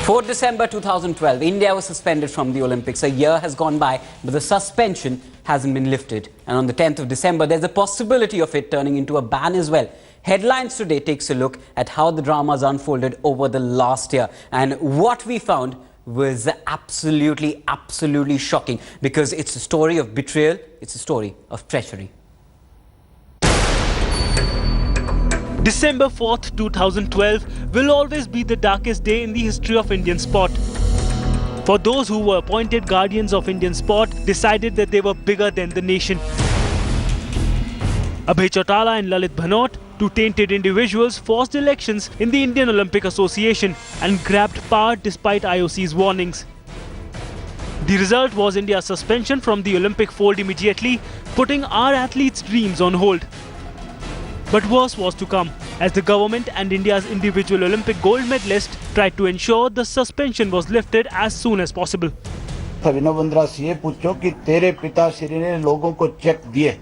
4 December 2012, India was suspended from the Olympics. A year has gone by, but the suspension hasn't been lifted. And on the 10th of December, there's a possibility of it turning into a ban as well. Headlines Today takes a look at how the dramas unfolded over the last year. And what we found was absolutely shocking, because it's a story of betrayal, it's a story of treachery. December 4th, 2012 will always be the darkest day in the history of Indian sport. For those who were appointed guardians of Indian sport, decided that they were bigger than the nation. Abhay Chautala and Lalit Bhanot, two tainted individuals, forced elections in the Indian Olympic Association and grabbed power despite IOC's warnings. The result was India's suspension from the Olympic fold immediately, putting our athletes' dreams on hold. But worse was to come, as the government and India's individual Olympic gold medalist tried to ensure the suspension was lifted as soon as possible. अभिनव बंद्रा से ये पूछो कि तेरे पिताश्री ने लोगों को check दिए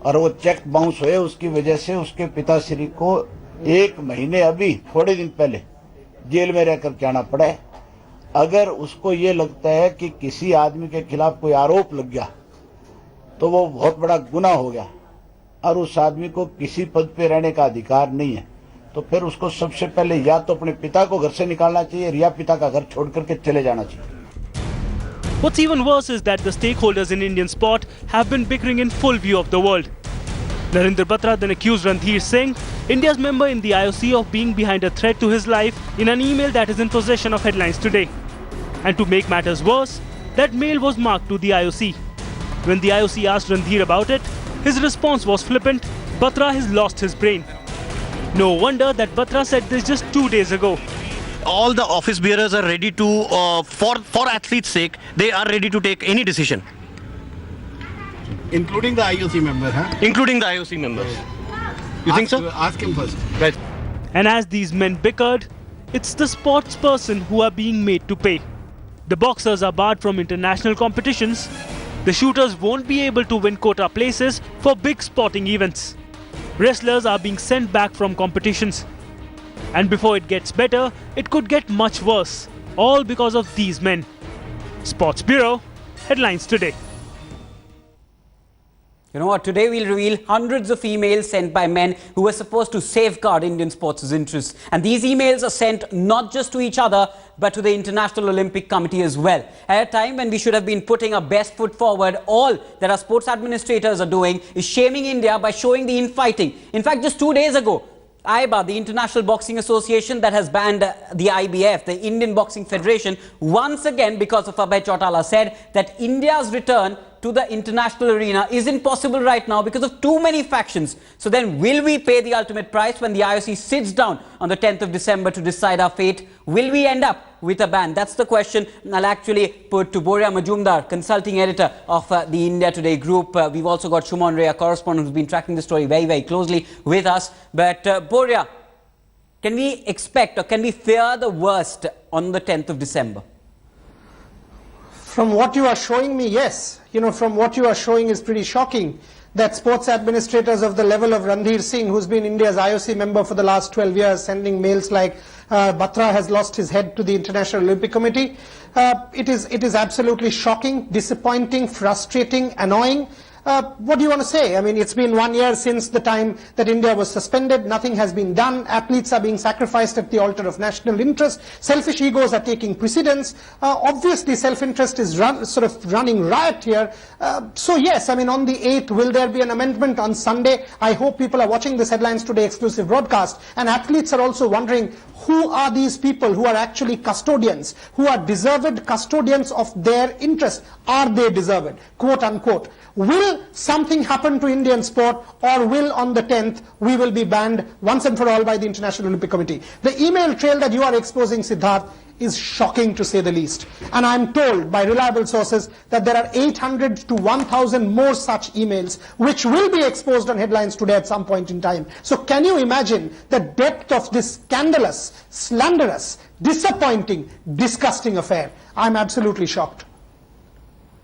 और वो चेक बाउंस हुए, उसकी वजह से उसके पिताश्री को 1 महीने अभी थोड़े दिन पहले जेल में रहकर के आना पड़ा है। अगर उसको ये लगता है कि किसी आदमी के खिलाफ कोई आरोप लग गया तो वो बहुत बड़ा गुनाह हो गया और उस आदमी को किसी पद पे रहने का अधिकार नहीं है, तो फिर उसको सबसे पहले या तो अपने पिता को घर से निकालना चाहिए या पिता का घर छोड़ करके चले जाना चाहिए। What's even worse is that the stakeholders in Indian sport have been bickering in full view of the world. Narendra Batra then accused Randhir Singh, India's member in the IOC, of being behind a threat to his life in an email that is in possession of Headlines Today. And to make matters worse, that mail was marked to the IOC. When the IOC asked Randhir about it, his response was flippant: Batra has lost his brain. No wonder that Batra said this just 2 days ago. All the office bearers are ready to, for athletes' sake, they are ready to take any decision. Including the IOC member, huh? Including the IOC members. You think so? Ask him first. Right. And as these men bickered, it's the sportsperson who are being made to pay. The boxers are barred from international competitions. The shooters won't be able to win quota places for big sporting events. Wrestlers are being sent back from competitions. And before it gets better, it could get much worse. All because of these men. Sports Bureau, Headlines Today. You know what? Today we'll reveal hundreds of emails sent by men who were supposed to safeguard Indian sports' interests. And these emails are sent not just to each other, but to the International Olympic Committee as well. At a time when we should have been putting our best foot forward, all that our sports administrators are doing is shaming India by showing the infighting. In fact, just 2 days ago, IBA, the International Boxing Association that has banned the IBF, the Indian Boxing Federation, once again, because of Abhay Chautala, said that India's return to the international arena isn't possible right now because of too many factions. So then, will we pay the ultimate price when the IOC sits down on the 10th of December to decide our fate? Will we end up with a ban? That's the question I'll actually put to Boria Majumdar, consulting editor of the India Today group. We've also got Shumon Ray, a correspondent who's been tracking the story very closely with us. But Boria, can we expect or can we fear the worst on the 10th of December? From what you are showing me, yes. You know, from what you are showing is pretty shocking that sports administrators of the level of Randhir Singh, who's been India's IOC member for the last 12 years, sending mails like Batra has lost his head to the International Olympic Committee. It is absolutely shocking, disappointing, frustrating, annoying. What do you want to say? I mean, it's been 1 year since the time that India was suspended. Nothing has been done. Athletes are being sacrificed at the altar of national interest. Selfish egos are taking precedence. Obviously, self-interest is sort of running riot here. So yes, I mean, on the 8th, will there be an amendment on Sunday? I hope people are watching this Headlines Today exclusive broadcast. And athletes are also wondering, who are these people who are actually custodians, who are deserved custodians of their interest? Are they deserved? Quote unquote. Will something happen to Indian sport, or will on the 10th we will be banned once and for all by the International Olympic Committee? The email trail that you are exposing, Siddharth, is shocking to say the least. And I'm told by reliable sources that there are 800 to 1,000 more such emails which will be exposed on Headlines Today at some point in time. So can you imagine the depth of this scandalous, slanderous, disappointing, disgusting affair? I'm absolutely shocked.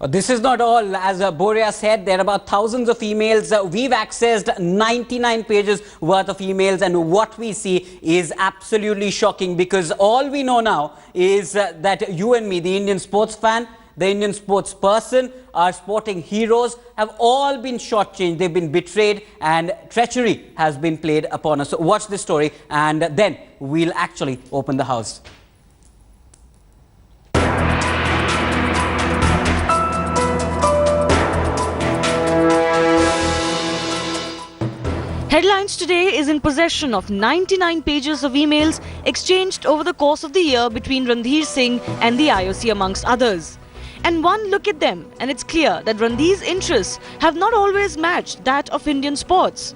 This is not all. As Boria said, there are about thousands of emails. We've accessed 99 pages worth of emails, and what we see is absolutely shocking, because all we know now is that you and me, the Indian sports fan, the Indian sports person, our sporting heroes have all been shortchanged. They've been betrayed, and treachery has been played upon us. So watch this story, and then we'll actually open the house. Headlines Today is in possession of 99 pages of emails exchanged over the course of the year between Randhir Singh and the IOC, amongst others. And one look at them and it's clear that Randhir's interests have not always matched that of Indian sports.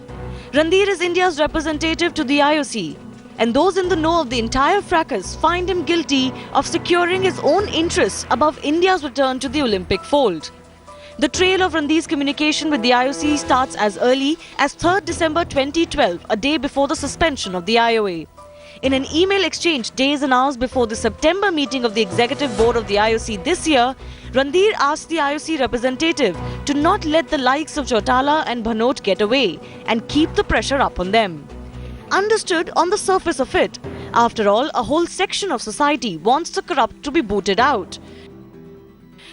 Randhir is India's representative to the IOC, and those in the know of the entire fracas find him guilty of securing his own interests above India's return to the Olympic fold. The trail of Randhir's communication with the IOC starts as early as 3rd December 2012, a day before the suspension of the IOA. In an email exchange days and hours before the September meeting of the Executive Board of the IOC this year, Randhir asked the IOC representative to not let the likes of Chautala and Bhanot get away and keep the pressure up on them. Understood on the surface of it. After all, a whole section of society wants the corrupt to be booted out.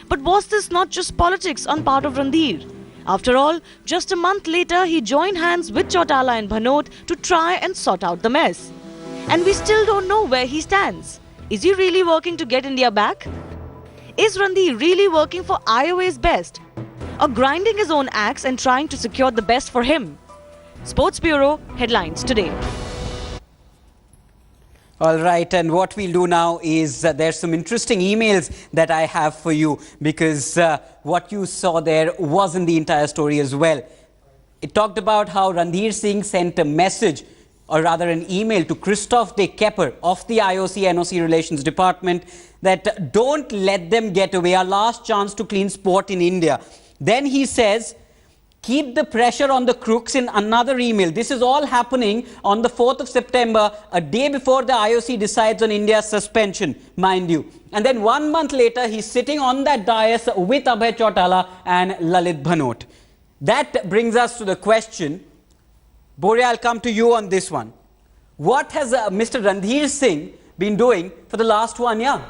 But was this not just politics on part of Randhir? After all, just a month later, he joined hands with Chautala and Bhanot to try and sort out the mess. And we still don't know where he stands. Is he really working to get India back? Is Randhir really working for IOA's best? Or grinding his own axe and trying to secure the best for him? Sports Bureau, Headlines Today. All right, and what we'll do now is there's some interesting emails that I have for you, because what you saw there wasn't the entire story as well. It talked about how Randhir Singh sent a message, or rather an email, to Christophe de Kepper of the IOC NOC Relations Department that don't let them get away, our last chance to clean sport in India. Then he says, keep the pressure on the crooks, in another email. This is all happening on the 4th of September, a day before the IOC decides on India's suspension, mind you. And then 1 month later, he's sitting on that dais with Abhay Chautala and Lalit Bhanot. That brings us to the question, Boria, I'll come to you on this one. What has Mr. Randhir Singh been doing for the last 1 year?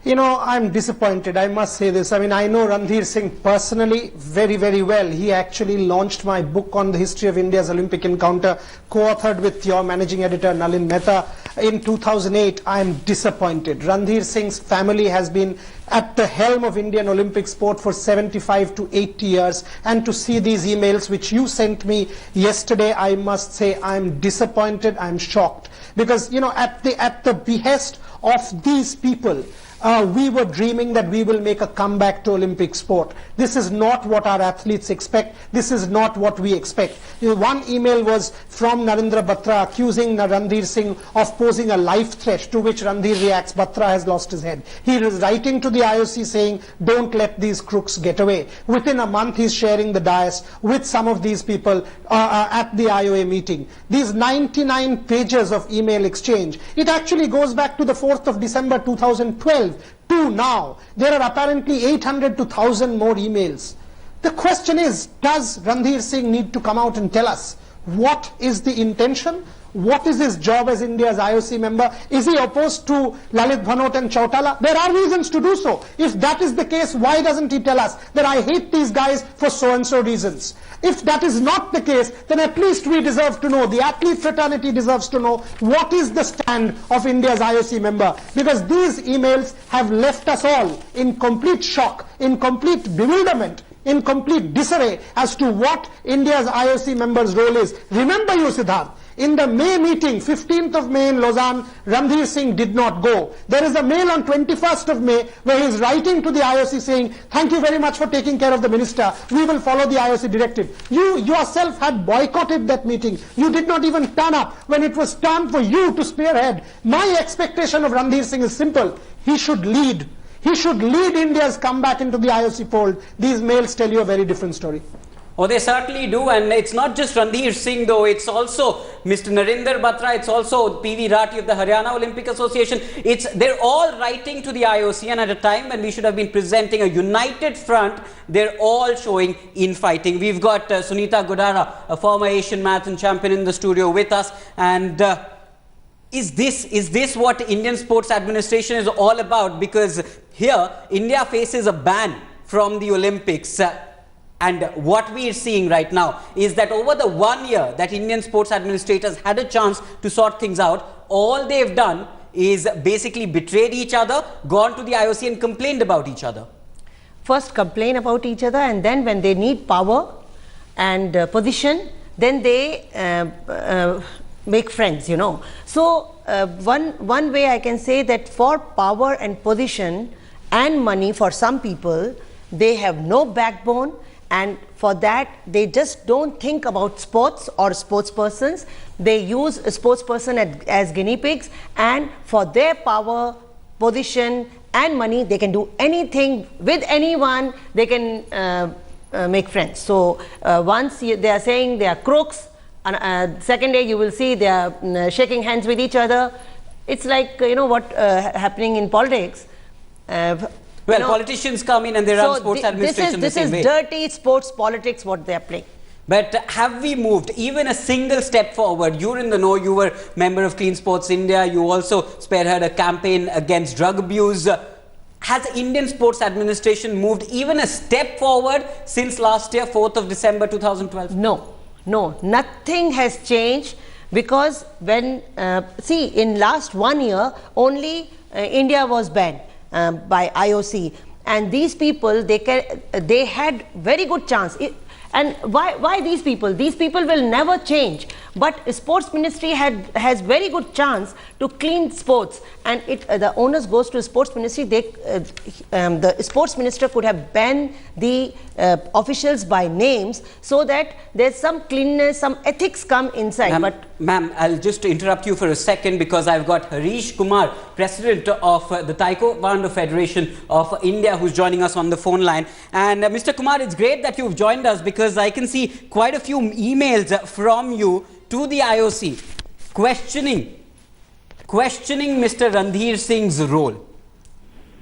You know, I'm disappointed, I must say this. I mean, I know Randhir Singh personally very, very well. He actually launched my book on the history of India's Olympic encounter, co-authored with your managing editor, Nalin Mehta, in 2008. I am disappointed. Randhir Singh's family has been at the helm of Indian Olympic sport for 75 to 80 years. And to see these emails, which you sent me yesterday, I must say I'm disappointed, I'm shocked. Because, you know, at the behest of these people, we were dreaming that we will make a comeback to Olympic sport. This is not what our athletes expect. This is not what we expect. You know, one email was from Narendra Batra accusing Randhir Singh of posing a life threat, to which Randhir reacts, Batra has lost his head. He is writing to the IOC saying, don't let these crooks get away. Within a month, he's sharing the dais with some of these people at the IOA meeting. These 99 pages of email exchange, it actually goes back to the 4th of December 2012. To now, there are apparently 800 to 1,000 more emails. The question is, does Randhir Singh need to come out and tell us what is the intention? What is his job as India's IOC member? Is he opposed to Lalit Bhanot and Chautala? There are reasons to do so. If that is the case, why doesn't he tell us that I hate these guys for so-and-so reasons? If that is not the case, then at least we deserve to know, the athlete fraternity deserves to know, what is the stand of India's IOC member? Because these emails have left us all in complete shock, in complete bewilderment, in complete disarray as to what India's IOC member's role is. Remember you, Siddharth, in the May meeting, 15th of May in Lausanne, Randhir Singh did not go. There is a mail on 21st of May where he is writing to the IOC saying, thank you very much for taking care of the minister. We will follow the IOC directive. You yourself had boycotted that meeting. You did not even turn up when it was time for you to spearhead. My expectation of Randhir Singh is simple. He should lead. He should lead India's comeback into the IOC fold. These mails tell you a very different story. Oh, they certainly do, and it's not just Randhir Singh though, it's also Mr. Narinder Batra, it's also PV Rathi of the Haryana Olympic Association. They're all writing to the IOC, and at a time when we should have been presenting a united front, they're all showing infighting. We've got Sunita Godara, a former Asian marathon champion, in the studio with us, and is this what Indian Sports Administration is all about? Because here, India faces a ban from the Olympics. And what we are seeing right now is that over the 1 year that Indian sports administrators had a chance to sort things out, all they've done is basically betrayed each other, gone to the IOC and complained about each other. First complain about each other, and then when they need power and position, then they make friends, you know. So one way I can say that for power and position and money, for some people, they have no backbone. And for that, they just don't think about sports or sports persons. They use a sports person as guinea pigs, and for their power, position and money, they can do anything with anyone. They can make friends. So once they are saying they are crooks, second day you will see they are shaking hands with each other. It's like, you know, what happening in politics. Well, politicians come in and they run sports administration the same way. This is dirty sports politics what they are playing. But have we moved even a single step forward? You're in the know, you were member of Clean Sports India, you also spearheaded a campaign against drug abuse. Has Indian Sports Administration moved even a step forward since last year, 4th of December 2012? No, nothing has changed, because when, see, in last 1 year, only India was banned by IOC, and these people, they had very good chance. And why these people? These people will never change. But Sports Ministry has very good chance to clean sports, and the onus goes to Sports Ministry. The Sports Minister could have banned the officials by names, so that there's some cleanness, some ethics come inside. But ma'am, I'll just interrupt you for a second, because I've got Harish Kumar, President of the Taekwondo Federation of India, who's joining us on the phone line. And Mr. Kumar, it's great that you've joined us, because I can see quite a few emails from you to the IOC questioning Mr. Randhir Singh's role.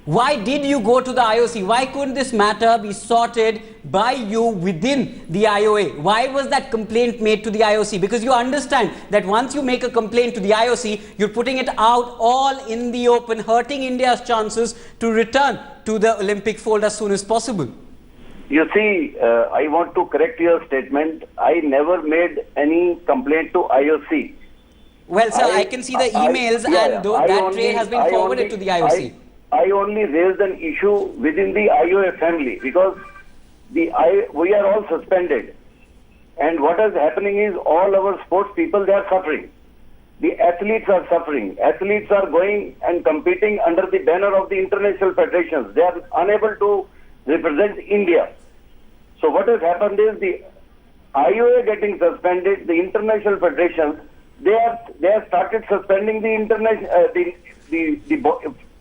Why did you go to the IOC? Why couldn't this matter be sorted by you within the IOA? Why was that complaint made to the IOC? Because you understand that once you make a complaint to the IOC, you're putting it out all in the open, hurting India's chances to return to the Olympic fold as soon as possible. You see, I want to correct your statement. I never made any complaint to IOC. Well, sir, I can see the emails, and that trail has been forwarded to the IOC. I only raised an issue within the IOA family, because we are all suspended. And what is happening is all our sports people, they are suffering. The athletes are suffering. Athletes are going and competing under the banner of the international federations. They are unable to represent India. So what has happened is the IOA getting suspended, the international federations, they have started suspending the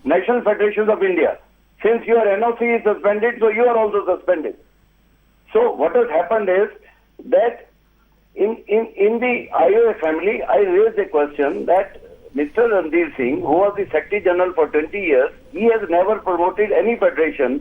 national federations of India. Since your NOC is suspended, so you are also suspended. So what has happened is that in the IOA family, I raised a question that Mr. Randhir Singh, who was the Secretary General for 20 years, he has never promoted any federation.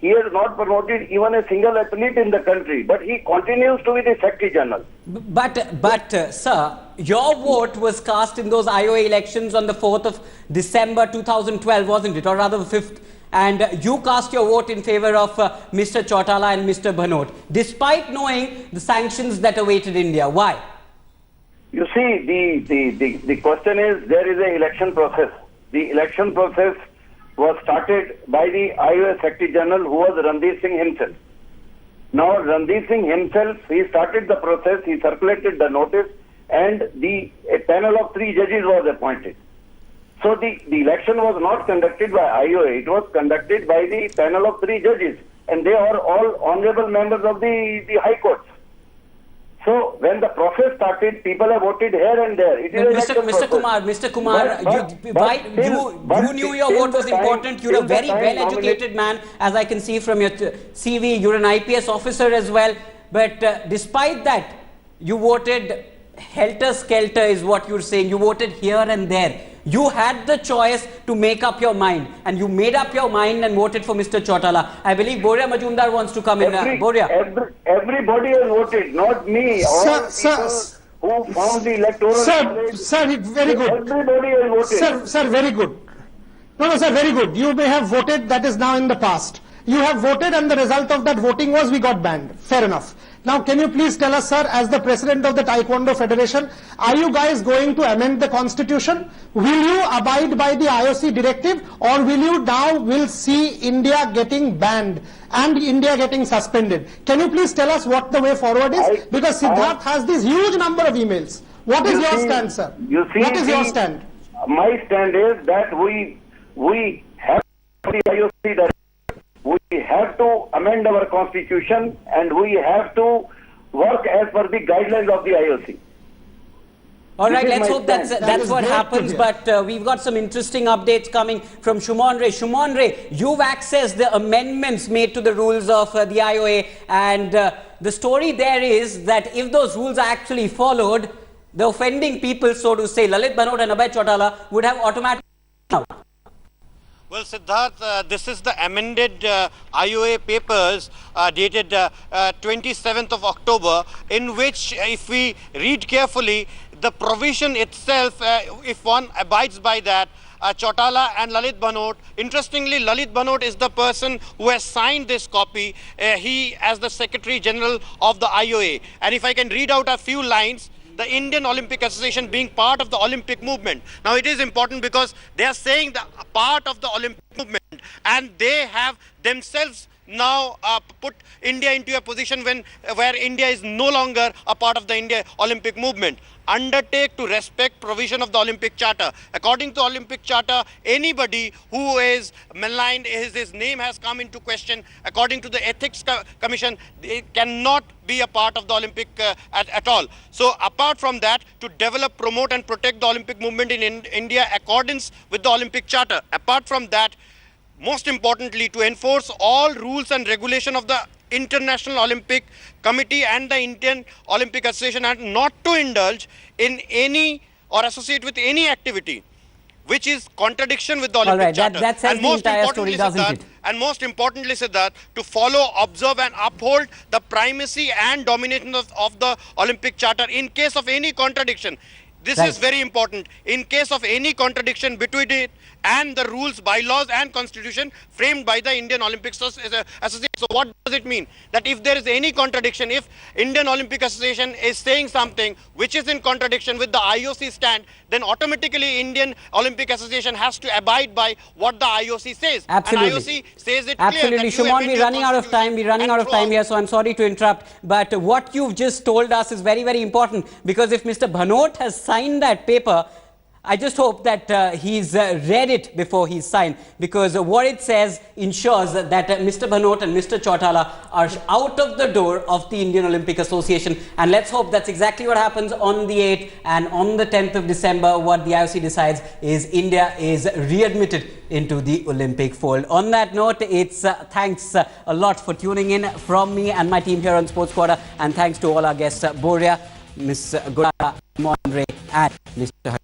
He has not promoted even a single athlete in the country, but he continues to be the Secretary General. But sir, your vote was cast in those IOA elections on the 4th of December 2012, wasn't it? Or rather the 5th. And you cast your vote in favor of Mr. Chautala and Mr. Bhanot, despite knowing the sanctions that awaited India. Why? You see, the question is, there is an election process. The election process was started by the IOA Secretary General, who was Randhir Singh himself. Now, Randhir Singh himself, he started the process, he circulated the notice, and a panel of 3 judges was appointed. So the election was not conducted by IOA, it was conducted by the panel of 3 judges, and they are all honorable members of the High Courts. So when the process started, people have voted here and there. It is Mr. Kumar, you knew your vote was important. You're a very well-educated man, as I can see from your CV. You're an IPS officer as well. But despite that, you voted helter-skelter is what you're saying. You voted here and there. You had the choice to make up your mind, and you made up your mind and voted for Mr. Chautala. I believe Boria Majumdar wants to come in. Boria. Everybody has voted, not me. Who found the electoral Sir, very good. Everybody has voted. Sir, very good. No, sir, very good. You may have voted, that is now in the past. You have voted and the result of that voting was we got banned. Fair enough. Now, can you please tell us, sir, as the president of the Taekwondo Federation, are you guys going to amend the constitution? Will you abide by the IOC directive, or will see India getting banned and India getting suspended? Can you please tell us what the way forward is? Because Siddharth has this huge number of emails. What is your stand, sir? What is your stand? My stand is that we have the IOC directive. We have to amend our constitution and we have to work as per the guidelines of the IOC. All right, let's hope that's what happens. But we've got some interesting updates coming from Shumon Ray. Shumon Ray, you've accessed the amendments made to the rules of the IOA, and the story there is that if those rules are actually followed, the offending people, so to say, Lalit Bhanot and Abhay Chautala, would have automatically come out. Well, Siddharth, this is the amended IOA papers dated 27th of October, in which, if we read carefully, the provision itself, if one abides by that, Chautala and Lalit Bhanot. Interestingly, Lalit Bhanot is the person who has signed this copy, he as the Secretary General of the IOA. And if I can read out a few lines, the Indian Olympic Association being part of the Olympic movement. Now, it is important because they are saying the part of the Olympic movement, and they have themselves now put India into a position where India is no longer a part of the India Olympic movement. Undertake to respect provision of the Olympic Charter. According to Olympic Charter, anybody who is maligned, his name has come into question. According to the Ethics Commission, they cannot be a part of the Olympic at all. So apart from that, to develop, promote and protect the Olympic movement in India accordance with the Olympic Charter. Apart from that, most importantly, to enforce all rules and regulation of the International Olympic Committee and the Indian Olympic Association, and not to indulge in any or associate with any activity which is contradiction with the Olympic Charter. That says the entire story, doesn't it? And most importantly, Siddharth, to follow, observe and uphold the primacy and domination of the Olympic Charter in case of any contradiction. This is very important. In case of any contradiction between it and the rules, bylaws and constitution framed by the Indian Olympic Association. So what does it mean? That if there is any contradiction, if Indian Olympic Association is saying something which is in contradiction with the IOC stand, then automatically Indian Olympic Association has to abide by what the IOC says. Absolutely. And IOC says it Absolutely. clear. Shumon, we're running out of time. We're running out of time here, so I'm sorry to interrupt. But what you've just told us is very, very important, because if Mr. Bhanot has signed that paper, I just hope that he's read it before he's signed, because what it says ensures that Mr. Bhanot and Mr. Chautala are out of the door of the Indian Olympic Association. And let's hope that's exactly what happens on the 8th, and on the 10th of December, what the IOC decides is India is readmitted into the Olympic fold. On that note, it's thanks a lot for tuning in from me and my team here on Sports Quarter, and thanks to all our guests, Boria, Ms. Gora, Shumon Ray and Mr.